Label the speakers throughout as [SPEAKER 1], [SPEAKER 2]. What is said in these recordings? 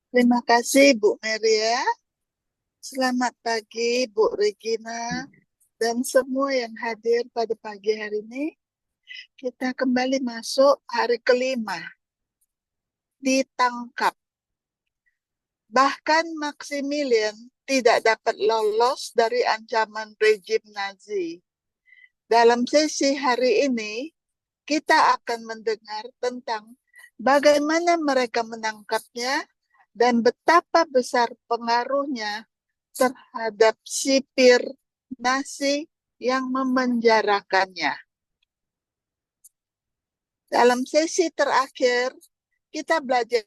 [SPEAKER 1] Terima kasih Bu Meria. Selamat pagi Bu Regina dan semua yang hadir pada pagi hari ini. Kita kembali masuk hari kelima. Ditangkap. Bahkan Maximilian tidak dapat lolos dari ancaman rejim Nazi. Dalam sesi hari ini, kita akan mendengar tentang bagaimana mereka menangkapnya dan betapa besar pengaruhnya terhadap sipir Nazi yang memenjarakannya. Dalam sesi terakhir, kita belajar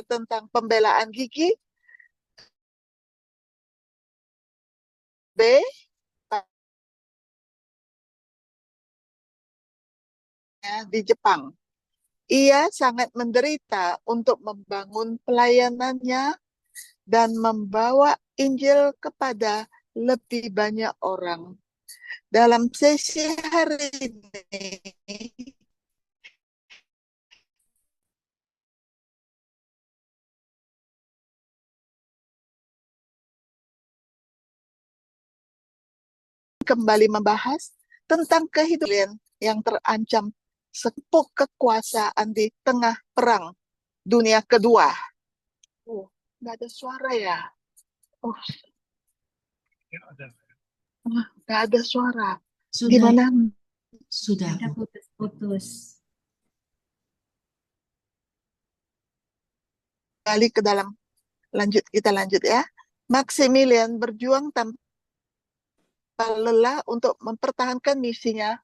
[SPEAKER 1] tentang pembelaan gigi B di Jepang. Ia sangat menderita untuk membangun pelayanannya dan membawa Injil kepada lebih banyak orang. Dalam sesi hari ini, kembali membahas tentang kehidupan yang terancam sepuk kekuasaan di tengah perang dunia kedua. Oh, nggak ada suara ya? Oh, nggak ada suara.
[SPEAKER 2] Sudah,
[SPEAKER 1] Gimana?
[SPEAKER 2] sudah.
[SPEAKER 3] Ada putus-putus.
[SPEAKER 1] Kembali ke dalam kita lanjut ya. Maximilian berjuang tanpa lelah untuk mempertahankan misinya,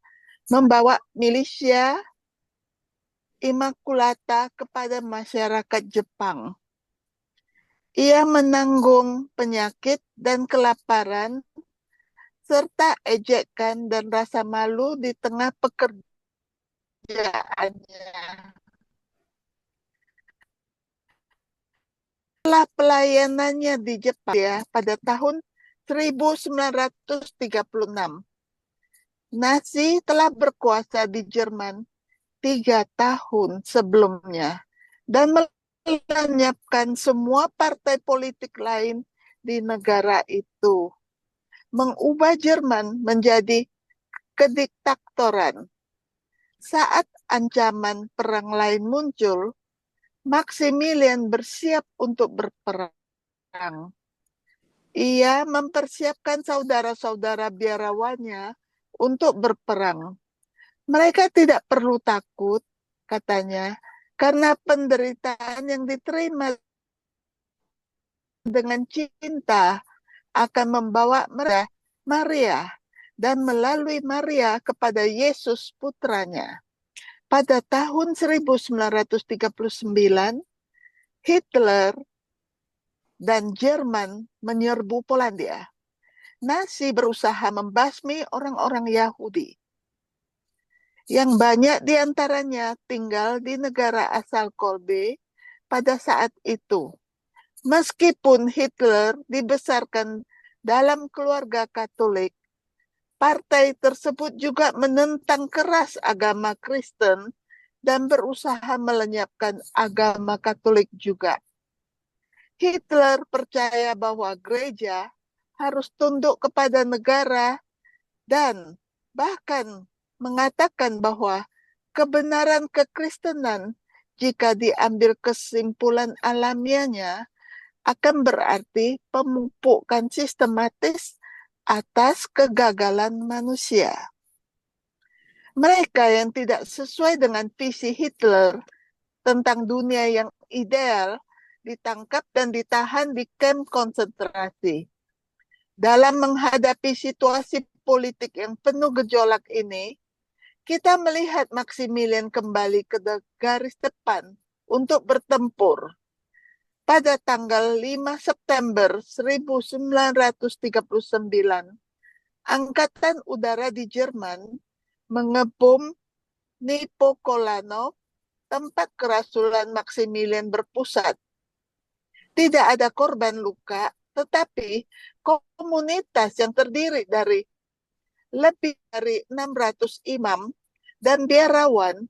[SPEAKER 1] membawa milisia Immaculata kepada masyarakat Jepang. Ia menanggung penyakit dan kelaparan serta ejekan dan rasa malu di tengah pekerjaannya. Setelah pelayanannya di Jepang ya, pada tahun 1936, Nazi telah berkuasa di Jerman 3 tahun sebelumnya dan melenyapkan semua partai politik lain di negara itu, mengubah Jerman menjadi kediktatoran. Saat ancaman perang lain muncul, Maximilian bersiap untuk berperang. Ia mempersiapkan saudara-saudara biarawannya untuk berperang. Mereka tidak perlu takut, katanya, karena penderitaan yang diterima dengan cinta akan membawa Maria dan melalui Maria kepada Yesus putranya. Pada tahun 1939, Hitler dan Jerman menyerbu Polandia. Nazi berusaha membasmi orang-orang Yahudi, yang banyak di antaranya tinggal di negara asal Kolbe pada saat itu. Meskipun Hitler dibesarkan dalam keluarga Katolik, partai tersebut juga menentang keras agama Kristen dan berusaha melenyapkan agama Katolik juga. Hitler percaya bahwa gereja harus tunduk kepada negara dan bahkan mengatakan bahwa kebenaran kekristenan, jika diambil kesimpulan alamiahnya, akan berarti pemupukan sistematis atas kegagalan manusia. Mereka yang tidak sesuai dengan visi Hitler tentang dunia yang ideal ditangkap dan ditahan di kamp konsentrasi. Dalam menghadapi situasi politik yang penuh gejolak ini, kita melihat Maximilian kembali ke garis depan untuk bertempur. Pada tanggal 5 September 1939, Angkatan Udara di Jerman mengebom Nepokolano, tempat kerasulan Maximilian berpusat. Tidak ada korban luka, tetapi komunitas yang terdiri dari lebih dari 600 imam dan biarawan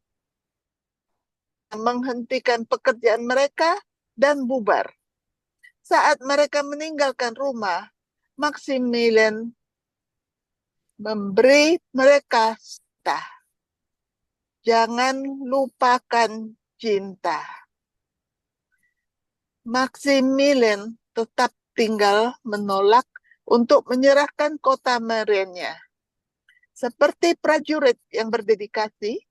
[SPEAKER 1] menghentikan pekerjaan mereka dan bubar. Saat mereka meninggalkan rumah, Maximilian memberi mereka cinta. Jangan lupakan cinta. Maximilian tetap tinggal menolak untuk menyerahkan kota Marennya. Seperti prajurit yang berdedikasi,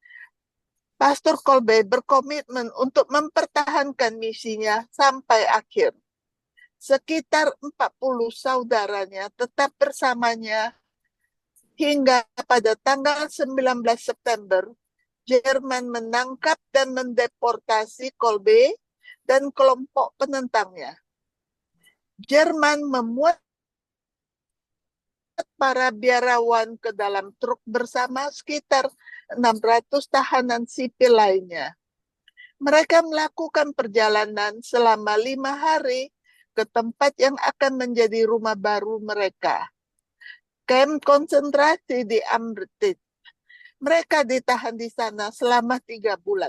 [SPEAKER 1] Pastor Kolbe berkomitmen untuk mempertahankan misinya sampai akhir. Sekitar 40 saudaranya tetap bersamanya hingga pada tanggal 19 September, Jerman menangkap dan mendeportasi Kolbe dan kelompok penentangnya. Jerman memuat para biarawan ke dalam truk bersama sekitar 600 tahanan sipil lainnya. Mereka melakukan perjalanan selama 5 hari ke tempat yang akan menjadi rumah baru mereka, kamp konsentrasi di Amrtit. Mereka ditahan di sana selama 3 bulan.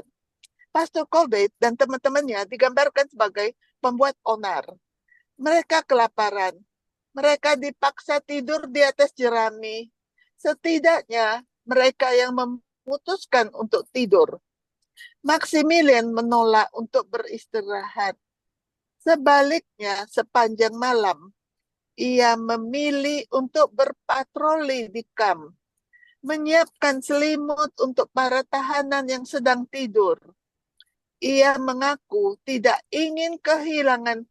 [SPEAKER 1] Pastor Colbert dan teman-temannya digambarkan sebagai pembuat onar. Mereka kelaparan. Mereka dipaksa tidur di atas jerami. Setidaknya mereka yang memutuskan untuk tidur. Maximilian menolak untuk beristirahat. Sebaliknya, sepanjang malam, ia memilih untuk berpatroli di kamp, menyiapkan selimut untuk para tahanan yang sedang tidur. Ia mengaku tidak ingin kehilangan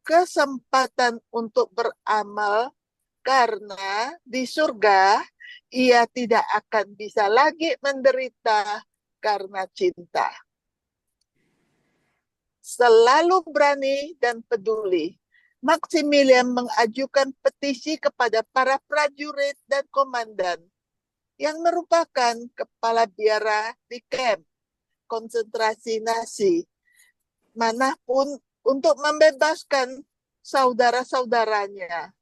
[SPEAKER 1] kesempatan untuk beramal karena di surga ia tidak akan bisa lagi menderita karena cinta. Selalu berani dan peduli, Maximilian mengajukan petisi kepada para prajurit dan komandan yang merupakan kepala biara di kamp konsentrasi Nazi manapun untuk membebaskan saudara-saudaranya.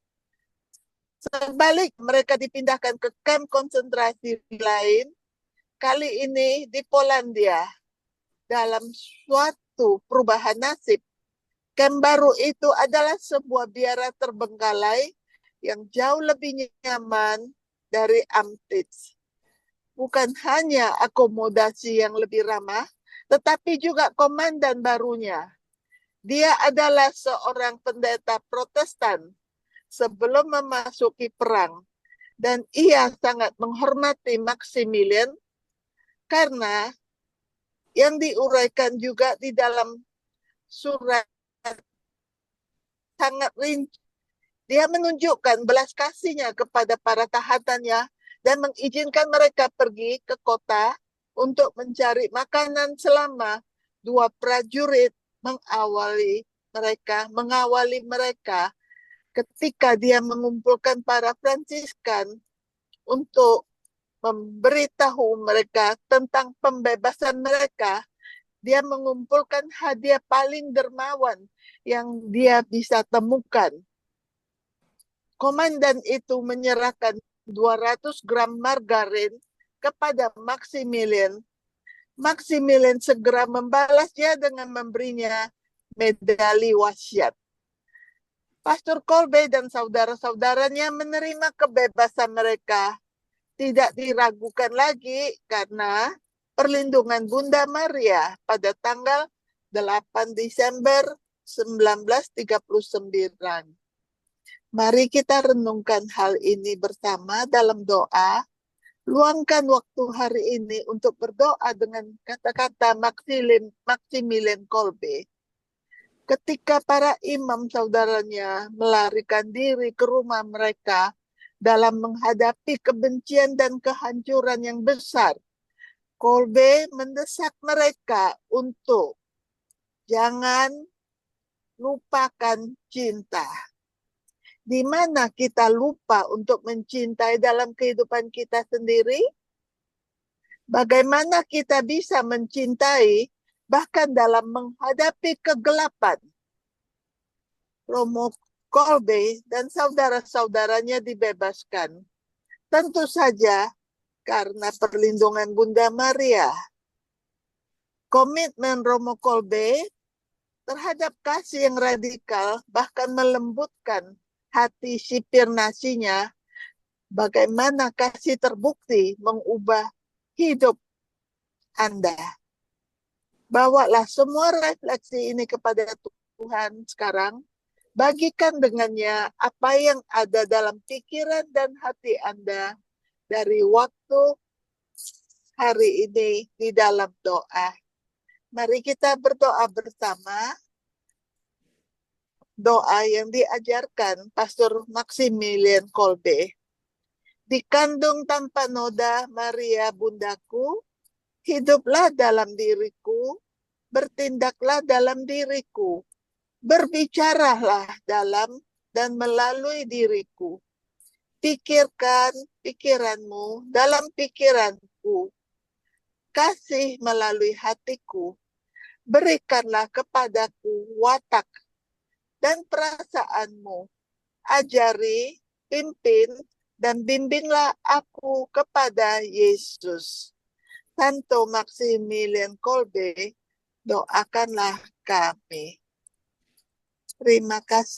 [SPEAKER 1] Sebalik mereka dipindahkan ke kamp konsentrasi lain, kali ini di Polandia. Dalam suatu perubahan nasib, kamp baru itu adalah sebuah biara terbengkalai yang jauh lebih nyaman dari Amtitz. Bukan hanya akomodasi yang lebih ramah, tetapi juga komandan barunya. Dia adalah seorang pendeta Protestan sebelum memasuki perang, dan ia sangat menghormati Maximilian karena yang diuraikan juga di dalam surat sangat rinci. Dia menunjukkan belas kasihnya kepada para tahatannya dan mengizinkan mereka pergi ke kota untuk mencari makanan selama 2 prajurit mengawali mereka ketika dia mengumpulkan para Fransiskan untuk memberitahu mereka tentang pembebasan mereka. Dia mengumpulkan hadiah paling dermawan yang dia bisa temukan. Komandan itu menyerahkan 200 gram margarin kepada Maximilian. Maximilian segera membalasnya dengan memberinya medali wasiat. Pastor Kolbe dan saudara-saudaranya menerima kebebasan mereka. Tidak diragukan lagi karena perlindungan Bunda Maria pada tanggal 8 Desember 1939. Mari kita renungkan hal ini bersama dalam doa. Luangkan waktu hari ini untuk berdoa dengan kata-kata Maximilian Kolbe. Ketika para imam saudaranya melarikan diri ke rumah mereka dalam menghadapi kebencian dan kehancuran yang besar, Kolbe mendesak mereka untuk jangan lupakan cinta. Di mana kita lupa untuk mencintai dalam kehidupan kita sendiri? Bagaimana kita bisa mencintai bahkan dalam menghadapi kegelapan? Romo Kolbe dan saudara-saudaranya dibebaskan. Tentu saja karena perlindungan Bunda Maria. Komitmen Romo Kolbe terhadap kasih yang radikal, bahkan melembutkan hati sipir nasinya, bagaimana kasih terbukti mengubah hidup Anda. Bawalah semua refleksi ini kepada Tuhan sekarang. Bagikan dengannya apa yang ada dalam pikiran dan hati Anda dari waktu hari ini di dalam doa. Mari kita berdoa bersama. Doa yang diajarkan Pastor Maximilian Kolbe. Dikandung tanpa noda Maria bundaku, hiduplah dalam diriku, bertindaklah dalam diriku, berbicaralah dalam dan melalui diriku. Pikirkan pikiranmu dalam pikiranku, kasih melalui hatiku, berikanlah kepadaku watak dan perasaanmu, ajari, pimpin, dan bimbinglah aku kepada Yesus. Santo Maximilian Kolbe, doakanlah kami. Terima kasih.